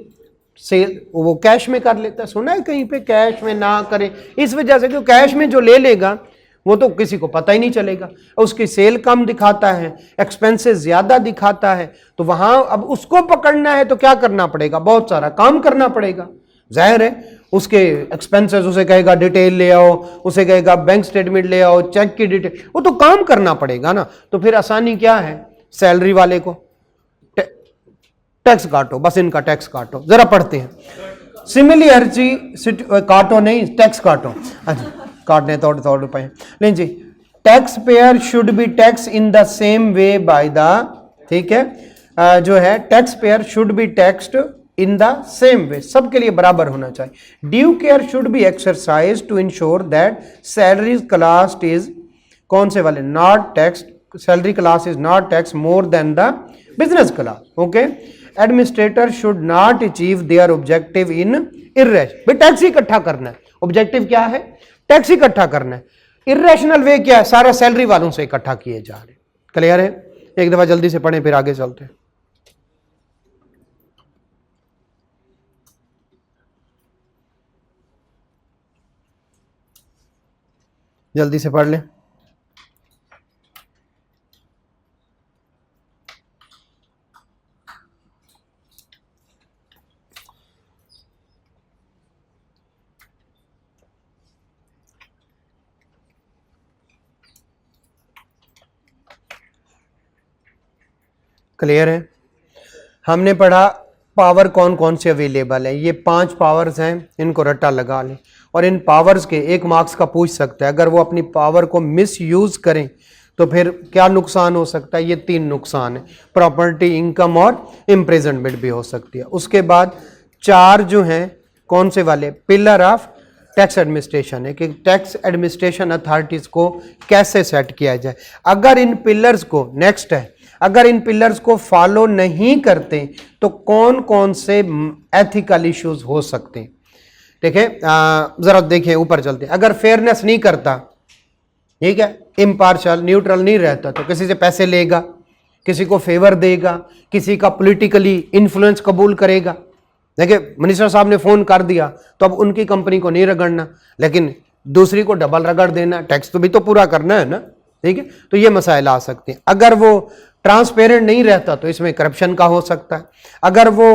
Speaker 1: वो कैश में कर लेता है। सुना है कहीं पे कैश में ना करे, इस वजह से, क्योंकि कैश में जो ले लेगा वो तो किसी को पता ही नहीं चलेगा, उसकी सेल कम दिखाता है, एक्सपेंसेस ज्यादा दिखाता है, तो वहां अब उसको पकड़ना है तो क्या करना पड़ेगा, बहुत सारा काम करना पड़ेगा। जाहिर है उसके एक्सपेंसेस, उसे कहेगा डिटेल ले आओ, उसे कहेगा बैंक स्टेटमेंट ले आओ, चेक की डिटेल, वो तो काम करना पड़ेगा ना। तो फिर आसानी क्या है, सैलरी वाले को टैक्स काटो, बस इनका टैक्स काटो। जरा पढ़ते हैं सिमिलरिटी, काटो नहीं, टैक्स काटो। अच्छा, काटने थोड़े रुपए नहीं जी। Tax payer should be tax in the same way by the, ठीक है, जो है tax payer should be taxed in the same way, सबके लिए बराबर होना चाहिए। Due care should be exercise to ensure that salary class is, कौन से वाले, not tax, salary class is not tax more than the business class. Okay, administrator should not achieve their objective in इर्रेश, भाई tax इकट्ठा करना है, objective क्या है, टैक्स इकट्ठा करना है। इरेशनल वे क्या है, सारा सैलरी वालों से इकट्ठा किए जा रहे। क्लियर है? एक दफा जल्दी से पढ़ें फिर आगे चलते हैं। जल्दी से पढ़ लें। क्लियर है? हमने पढ़ा पावर कौन कौन से अवेलेबल है, ये 5 पावर्स हैं, इनको रट्टा लगा लें। और इन पावर्स के 1 मार्क्स का पूछ सकता है, अगर वो अपनी पावर को मिस यूज करें तो फिर क्या नुकसान हो सकता है, ये 3 नुकसान है, प्रॉपर्टी, इनकम और इम्प्रिजनमेंट भी हो सकती है। उसके बाद 4 जो हैं कौन से वाले, पिलर ऑफ टैक्स एडमिनिस्ट्रेशन है, कि टैक्स एडमिनिस्ट्रेशन अथॉरिटीज को कैसे सेट किया जाए। अगर इन पिलर्स को, नेक्स्ट है, अगर इन पिलर्स को फॉलो नहीं करते तो कौन कौन से एथिकल इश्यूज हो सकते हैं। ठीक है, जरा देखिए, ऊपर चलते हैं। अगर फेयरनेस नहीं करता, ठीक है, इम्पार्शियल, न्यूट्रल नहीं रहता, तो किसी से पैसे लेगा, किसी को फेवर देगा, किसी का पॉलिटिकली इन्फ्लुएंस कबूल करेगा। देखिए, मिनिस्टर साहब ने फोन कर दिया तो अब उनकी कंपनी को नहीं रगड़ना, लेकिन दूसरी को डबल रगड़ देना, टैक्स तो भी तो पूरा करना है ना। ठीक है, तो ये मसाइल आ सकते हैं। अगर वो ट्रांसपेरेंट नहीं रहता तो इसमें करप्शन का हो सकता है। अगर वो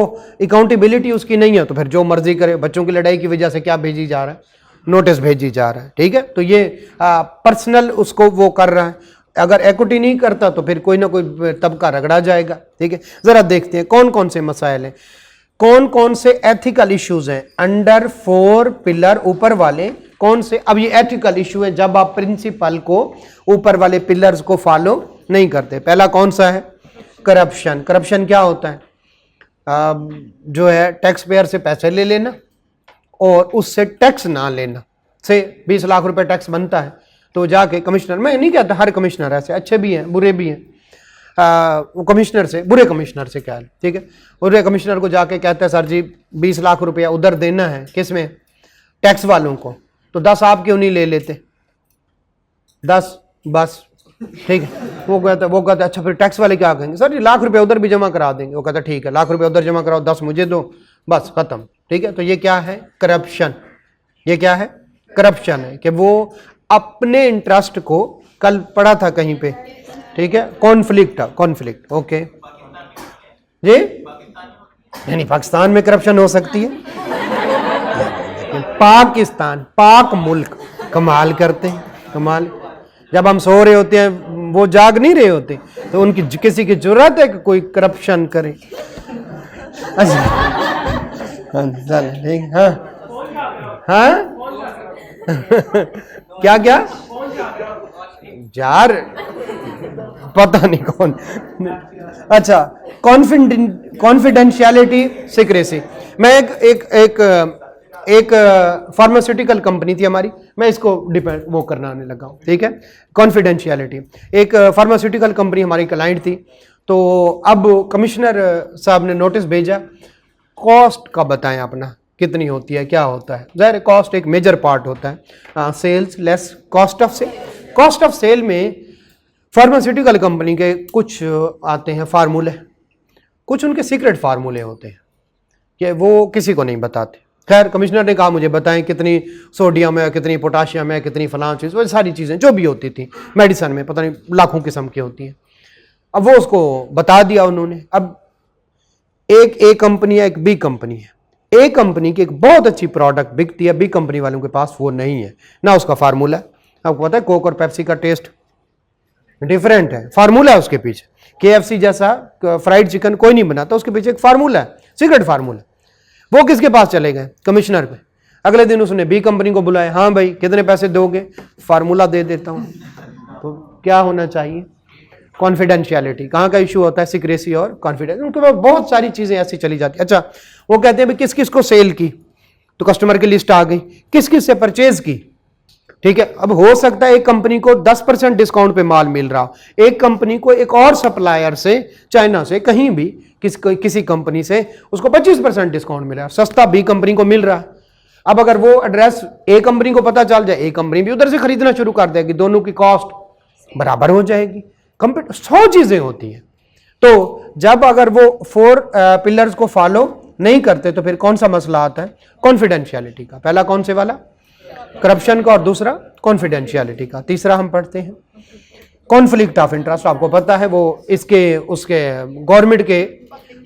Speaker 1: अकाउंटेबिलिटी उसकी नहीं है तो फिर जो मर्जी करे, बच्चों की लड़ाई की वजह से क्या भेजी जा रहा है, नोटिस भेजी जा रहा है। ठीक है, तो ये पर्सनल उसको वो कर रहा है। अगर इक्विटी नहीं करता तो फिर कोई ना कोई तबका रगड़ा जाएगा। ठीक है, जरा देखते हैं कौन कौन से मसाइल हैं, कौन कौन से एथिकल इश्यूज हैं अंडर 4 पिलर, ऊपर वाले कौन से। अब ये एथिकल इशू है जब आप प्रिंसिपल को, ऊपर वाले पिलर्स को फॉलो नहीं करते। पहला कौन सा है, करप्शन। करप्शन क्या होता है, जो है टैक्स पेयर से पैसे ले लेना और उससे टैक्स ना लेना। से 20 लाख रुपए टैक्स बनता है तो जाके कमिश्नर, मैं नहीं कहता हर कमिश्नर ऐसे, अच्छे भी हैं बुरे भी हैं, वो कमिश्नर से, बुरे कमिश्नर से क्या है, ठीक है, बुरे कमिश्नर को जाके कहता है सर जी 20 लाख रुपया उधर देना है, किसमें, टैक्स वालों को, तो 10 आप क्यों नहीं ले लेते, 10 बस। ठीक है, वो कहता अच्छा फिर टैक्स वाले क्या कहेंगे, सर जी लाख रुपया उधर भी जमा करा देंगे। वो कहता ठीक है, लाख रुपया उधर जमा कराओ, 10 मुझे दो, बस खत्म। ठीक है, तो ये क्या है, करप्शन। ये क्या है, करप्शन है कि वो अपने इंटरेस्ट को, कल पढ़ा था कहीं पे, ठीक है, कॉन्फ्लिक्ट, कॉन्फ्लिक्ट। ओके जी, यानी पाकिस्तान में करप्शन हो सकती है, पाकिस्तान, पाक मुल्क कमाल करते हैं, कमाल। जब हम सो रहे होते हैं वो जाग नहीं रहे होते, तो उनकी किसी की जरूरत है कि कोई करप्शन करे। अच्छा, ठीक, हाँ हाँ क्या क्या यार, पता नहीं कौन। अच्छा, कॉन्फिडेंशियलिटी, सीक्रेसी। मैं एक एक फार्मास्यूटिकल कंपनी थी हमारी, मैं इसको डिपेंड वो करने लगा हूँ, ठीक है, कॉन्फिडेंशियलिटी। एक फार्मास्यूटिकल कंपनी हमारी क्लाइंट थी, तो अब कमिश्नर साहब ने नोटिस भेजा, कॉस्ट का बताएं अपना कितनी होती है, क्या होता है। ज़ाहिर कॉस्ट एक मेजर पार्ट होता है, sales less cost of sale. Cost of sale में फार्मास्यूटिकल कंपनी के कुछ आते हैं फार्मूले, कुछ उनके सीक्रेट फार्मूले होते हैं कि वो किसी को नहीं बताते। खैर कमिश्नर ने कहा मुझे बताएं कितनी सोडियम है, कितनी पोटाशियम है, कितनी फलां चीज़, वो सारी चीज़ें जो भी होती थी मेडिसन में, पता नहीं लाखों किस्म की होती हैं। अब वो उसको बता दिया उन्होंने। अब एक ए कंपनी है, एक बी कंपनी है। ए कंपनी की एक बहुत अच्छी प्रोडक्ट बिकती है, बी कंपनी वालों के पास वो नहीं है, ना उसका फार्मूला। आपको पता है कोक और पेप्सी का टेस्ट डिफरेंट है, फार्मूला है उसके पीछे। KFC जैसा फ्राइड चिकन कोई नहीं बनाता, उसके पीछे एक फार्मूला है, सीक्रेट फार्मूला। वो किसके पास चले गए? कमिश्नर पे। अगले दिन उसने बी कंपनी को बुलाया, हाँ भाई कितने पैसे दोगे? फार्मूला दे देता हूँ। तो क्या होना चाहिए? कॉन्फिडेंशियलिटी। कहाँ का इशू होता है? सिक्रेसी और कॉन्फिडेंस। उनके पास बहुत सारी चीजें ऐसी चली जाती। अच्छा, वो कहते हैं भाई किस किस को सेल की, तो कस्टमर की लिस्ट आ गई, किस किस से परचेज की, ठीक है। अब हो सकता है एक कंपनी को 10% डिस्काउंट पे माल मिल रहा हो, एक कंपनी को एक और सप्लायर से, चाइना से, कहीं भी किसी कंपनी से उसको 25% डिस्काउंट मिल रहा है, सस्ता बी कंपनी को मिल रहा है। अब अगर वो एड्रेस ए कंपनी को पता चल जाए, ए कंपनी भी उधर से खरीदना शुरू कर देगी, दोनों की कॉस्ट बराबर हो जाएगी। 100 चीजें होती हैं। तो जब अगर वो 4 पिलर्स को फॉलो नहीं करते तो फिर कौन सा मसला आता है? कॉन्फिडेंशियलिटी का। पहला कौन से वाला? करप्शन का, और दूसरा कॉन्फिडेंशियलिटी का। तीसरा हम पढ़ते हैं कॉन्फ्लिक्ट ऑफ इंटरेस्ट। आपको पता है वो इसके उसके गवर्नमेंट के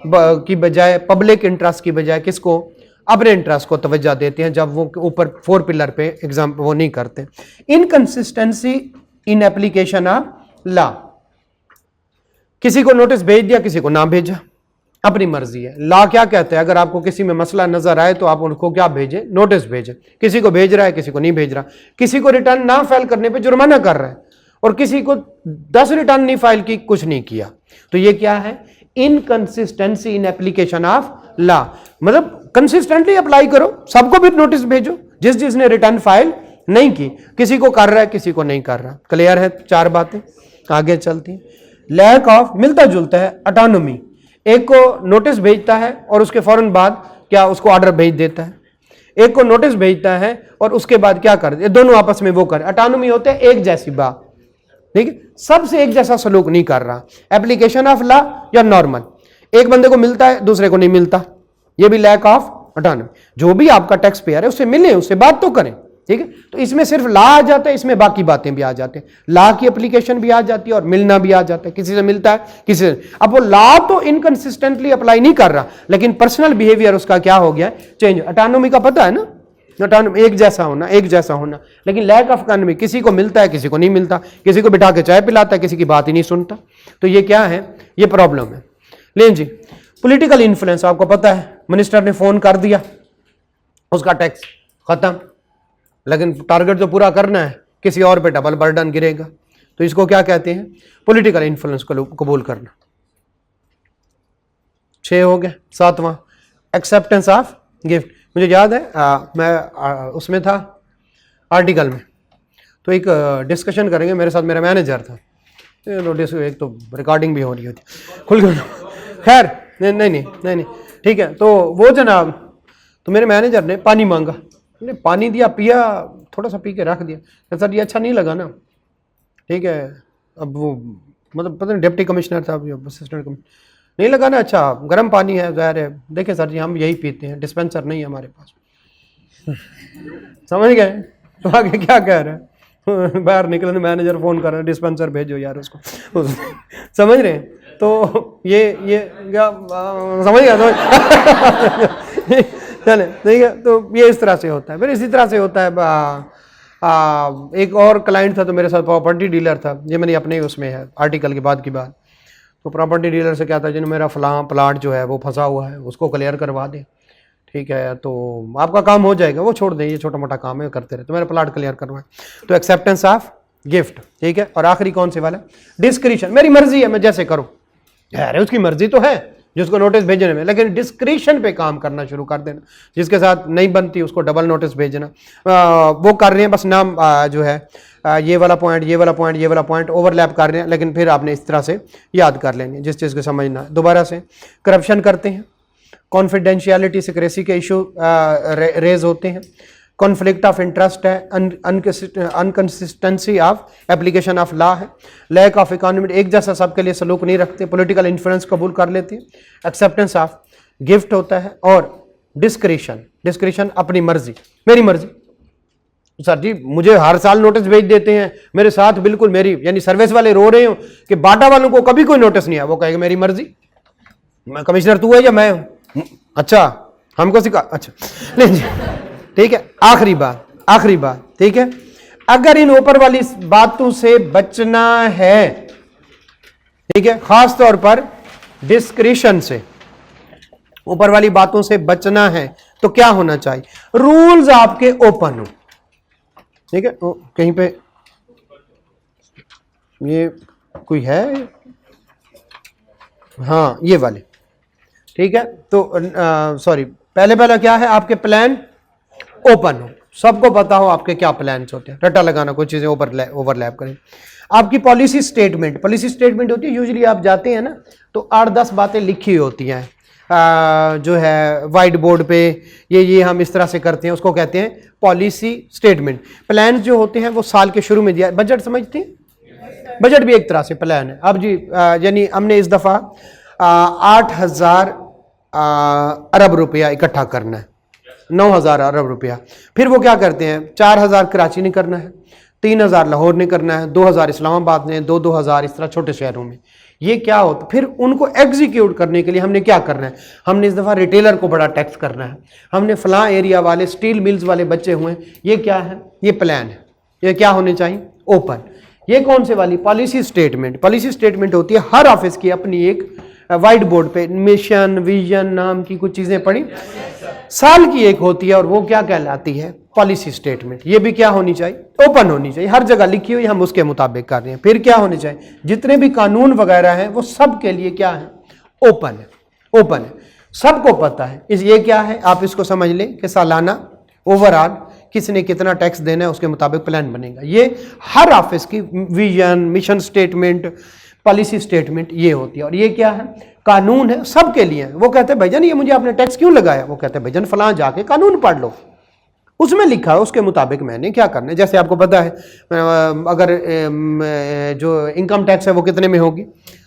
Speaker 1: की बजाय, पब्लिक इंटरेस्ट की बजाय किसको? अपने इंटरेस्ट को तवज्जो देते हैं जब वो ऊपर 4 पिलर पे एग्जाम वो नहीं करते। Inconsistency in application of law. किसी को नोटिस भेज दिया, किसी को ना भेजा, अपनी मर्जी है। लॉ क्या कहते हैं? अगर आपको किसी में मसला नजर आए तो आप उनको क्या भेजें? नोटिस भेजें। किसी को भेज रहा है, किसी को नहीं भेज रहा। किसी को रिटर्न ना फाइल करने पे जुर्माना कर रहा है, और किसी को 10 रिटर्न नहीं फाइल की, कुछ नहीं किया। तो ये क्या है? Inconsistency in application of law. मतलब कंसिस्टेंटली अप्लाई करो, सबको भी नोटिस भेजो जिसने रिटर्न फाइल नहीं की। किसी को कर रहा है, किसी को नहीं कर रहा। क्लियर है? 4 बातें। आगे चलती हैं। लैक ऑफ, मिलता जुलता है, ऑटोनॉमी। एक को नोटिस भेजता है और उसके फौरन बाद क्या उसको ऑर्डर भेज देता है। एक को नोटिस भेजता है और उसके बाद क्या कर दे, दोनों आपस में वो करे। ऑटोनॉमी होते हैं एक जैसी बात, ठीक है, सबसे एक जैसा सलूक नहीं कर रहा। एप्लीकेशन ऑफ लॉ या नॉर्मल, एक बंदे को मिलता है दूसरे को नहीं मिलता, ये भी लैक ऑफ ऑटोनॉमी। जो भी आपका टैक्स पेयर है उससे मिले, उससे बात तो करें, ठीक है। तो इसमें सिर्फ लॉ आ जाता है, इसमें बाकी बातें भी आ जाते हैं। लॉ की एप्लीकेशन भी आ जाती है और मिलना भी आ जाता है। किसी से मिलता है, किसी से। अब वो लॉ तो इनकंसिस्टेंटली अप्लाई नहीं कर रहा, लेकिन पर्सनल बिहेवियर उसका क्या हो गया? चेंज। ऑटोनॉमी का पता है ना, ऑटोनॉमी एक जैसा होना, एक जैसा होना। लेकिन लैक ऑफ ऑटोनॉमी, किसी को मिलता है, किसी को नहीं मिलता, किसी को बिठा के चाय पिलाता है, किसी की बात ही नहीं सुनता। तो ये क्या है? ये प्रॉब्लम है। लेकिन जी पॉलिटिकल इन्फ्लुएंस, आपको पता है मिनिस्टर ने फोन कर दिया, उसका टैक्स खत्म, लेकिन टारगेट जो पूरा करना है किसी और पे डबल बर्डन गिरेगा। तो इसको क्या कहते हैं? पॉलिटिकल इन्फ्लुएंस को कबूल करना। 6 हो गया। 7वां एक्सेप्टेंस ऑफ गिफ्ट। मुझे याद है मैं उसमें था आर्टिकल में, तो एक डिस्कशन करेंगे, मेरे साथ मेरा मैनेजर था। नोटिस एक तो रिकॉर्डिंग भी हो रही होती खुल। खैर नहीं, ठीक है। तो वो जनाब, तो मेरे मैनेजर ने पानी मांगा, पानी दिया, पिया, थोड़ा सा पी के रख दिया। सर ये अच्छा नहीं लगा ना, ठीक है। अब वो मतलब पता नहीं डिप्टी कमिश्नर था, असिस्टेंट कमिश्नर, नहीं लगा ना अच्छा, गर्म पानी है, ज़ाहिर है। देखें सर जी हम यही पीते हैं, डिस्पेंसर नहीं है हमारे पास। समझ गए? तो आगे क्या कह रहे हैं? बाहर निकले, मैनेजर फोन कर रहा है, डिस्पेंसर भेजो यार उसको। समझ रहे हैं? तो ये क्या समझ गया? चले, ठीक है। तो ये इस तरह से होता है। फिर इसी तरह से होता है, एक और क्लाइंट था तो मेरे साथ प्रॉपर्टी डीलर था, ये मेरी अपने उसमें है आर्टिकल के बाद की बात। तो प्रॉपर्टी डीलर से क्या था, जिन्होंने मेरा फलां प्लाट जो है वो फंसा हुआ है, उसको क्लियर करवा दे, ठीक है, तो आपका काम हो जाएगा, वो छोड़ दें, ये छोटा मोटा काम है करते रहे, तो मेरा प्लाट क्लियर करवाएं। तो एक्सेप्टेंस ऑफ गिफ्ट, ठीक है। और आखिरी कौन से वाला? डिस्क्रिशन, मेरी मर्जी है, मैं जैसे करूँ। अरे उसकी मर्जी तो है, जिसको नोटिस भेजने में, लेकिन डिस्क्रिशन पे काम करना शुरू कर देना, जिसके साथ नहीं बनती उसको डबल नोटिस भेजना। वो कर रहे हैं बस नाम जो है ये वाला पॉइंट, ये वाला पॉइंट, ये वाला पॉइंट ओवरलैप कर रहे हैं, लेकिन फिर आपने इस तरह से याद कर लेनी है जिस चीज़ को समझना है। दोबारा से करप्शन करते हैं, कॉन्फिडेंशियलिटी सिक्रेसी के इशू रेज होते हैं, कॉन्फ्लिक्ट ऑफ इंटरेस्ट है, अनकंसिस्टेंसी ऑफ एप्लीकेशन ऑफ लॉ है, लैक ऑफ इकोनॉमी, एक जैसा सबके लिए सलूक नहीं रखते, पॉलिटिकल इन्फ्लुएंस कबूल कर लेते हैं, एक्सेप्टेंस ऑफ गिफ्ट होता है, और डिस्क्रिशन अपनी मर्जी, मेरी मर्जी। सर जी मुझे हर साल नोटिस भेज देते हैं, मेरे साथ बिल्कुल मेरी यानी सर्विस वाले रो रहे हो कि बाटा वालों को कभी कोई नोटिस नहीं आया, वो कहेगा मेरी मर्जी, मैं कमिश्नर तू है या मैं हूं, अच्छा हमको सिखा, अच्छा नहीं जी ठीक है। आखिरी बात ठीक है, अगर इन ऊपर वाली बातों से बचना है, ठीक है, खास तौर पर डिस्क्रिशन से, ऊपर वाली बातों से बचना है तो क्या होना चाहिए, रूल्स आपके ओपन हो, ठीक है। कहीं पे ये कोई है, हाँ ये वाले, ठीक है। तो सॉरी, पहले क्या है, आपके प्लान ओपन हो, सबको पता हो आपके क्या प्लान्स होते हैं, रट्टा लगाना कोई चीजें ओवरलैप करें। आपकी पॉलिसी स्टेटमेंट होती है, यूजुअली आप जाते हैं ना तो 8-10 बातें लिखी होती हैं जो है वाइट बोर्ड पे, ये हम इस तरह से करते हैं, उसको कहते हैं पॉलिसी स्टेटमेंट। प्लान जो होते हैं वो साल के शुरू में दिया, बजट समझते हैं, बजट भी एक तरह से प्लान है। अब जी यानी हमने इस दफ़ा 8,000 अरब रुपया इकट्ठा करना है, 9,000 अरब रुपया, फिर वो क्या करते हैं 4,000 कराची ने करना है, 3,000 लाहौर ने करना है, 2,000 इस्लामाबाद ने, 2,000 इस तरह छोटे शहरों में। ये क्या होता, फिर उनको एग्जीक्यूट करने के लिए हमने क्या करना है, हमने इस दफ़ा रिटेलर को बड़ा टैक्स करना है, हमने फलां एरिया वाले स्टील मिल्स वाले बच्चे हुए, ये क्या है, ये प्लान है, ये क्या होने चाहिए ओपन। ये कौन से वाली पॉलिसी स्टेटमेंट होती है, हर ऑफिस की अपनी एक वाइट बोर्ड पे मिशन विजन नाम की कुछ चीजें पढ़ी, साल की एक होती है और वो क्या कहलाती है पॉलिसी स्टेटमेंट। ये भी क्या होनी चाहिए ओपन होनी चाहिए, हर जगह लिखी हुई हम उसके मुताबिक कर रहे हैं। फिर क्या होनी चाहिए, जितने भी कानून वगैरह हैं वो सब के लिए क्या है ओपन है, सबको पता है। ये क्या है, आप इसको समझ लें कि सालाना ओवरऑल किसने कितना टैक्स देना है उसके मुताबिक प्लान बनेगा। ये हर ऑफिस की vision mission statement policy statement ये होती है, और ये क्या है कानून है सबके लिए। वो कहते हैं भाईजान ये मुझे आपने टैक्स क्यों लगाया, वो कहते हैं भाईजान फलां जाके कानून पढ़ लो, उसमें लिखा है उसके मुताबिक मैंने क्या करना है। जैसे आपको पता है अगर जो इनकम टैक्स है वो कितने में होगी,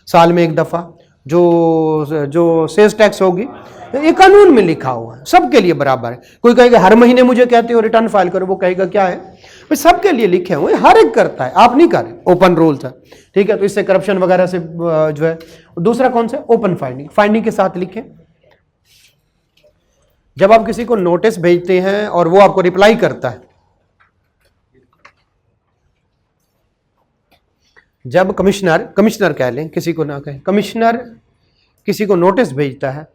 Speaker 1: साल में एक दफ़ा, जो सेल्स टैक्स होगी ये कानून में लिखा हुआ है, सबके लिए बराबर है। कोई कहेगा हर महीने मुझे कहते हो रिटर्न फाइल करो, वो कहेगा क्या है भाई सबके लिए लिखे हुए, हर एक करता है, आप नहीं कर रहे, ओपन रूल्स है, ठीक है। तो इससे करप्शन वगैरह से जो है। दूसरा कौन सा, ओपन फाइंडिंग के साथ लिखें। जब आप किसी को नोटिस भेजते हैं और वो आपको रिप्लाई करता है, जब कमिश्नर कह लें, किसी को ना कहें, कमिश्नर किसी को नोटिस भेजता है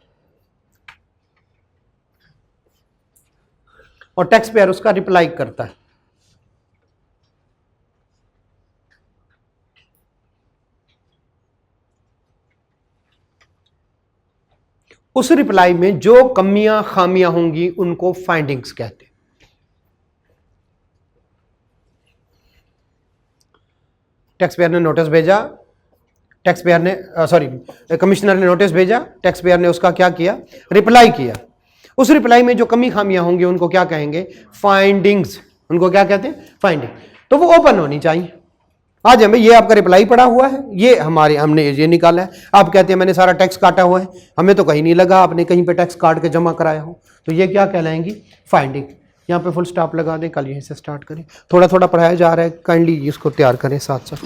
Speaker 1: और टैक्स पेयर उसका रिप्लाई करता है, उस रिप्लाई में जो कमियां खामियां होंगी उनको फाइंडिंग्स कहते हैं। टैक्स पेयर ने नोटिस भेजा, कमिश्नर ने नोटिस भेजा, टैक्स पेयर ने उसका क्या किया रिप्लाई किया, उस रिप्लाई में जो कमी खामियां होंगी उनको क्या कहेंगे फाइंडिंग्स, उनको क्या कहते हैं फाइंडिंग। तो वो ओपन होनी चाहिए। आज हमें ये आपका रिप्लाई पड़ा हुआ है, ये हमने ये निकाला है, आप कहते हैं मैंने सारा टैक्स काटा हुआ है, हमें तो कहीं नहीं लगा आपने कहीं पे टैक्स काट के जमा कराया हो, तो ये क्या कहलाएंगी फाइंडिंग। यहाँ पे फुल स्टॉप लगा दें, कल यहीं से स्टार्ट करें, थोड़ा थोड़ा पढ़ाया जा रहा है, काइंडली इसको तैयार करें साथ साथ।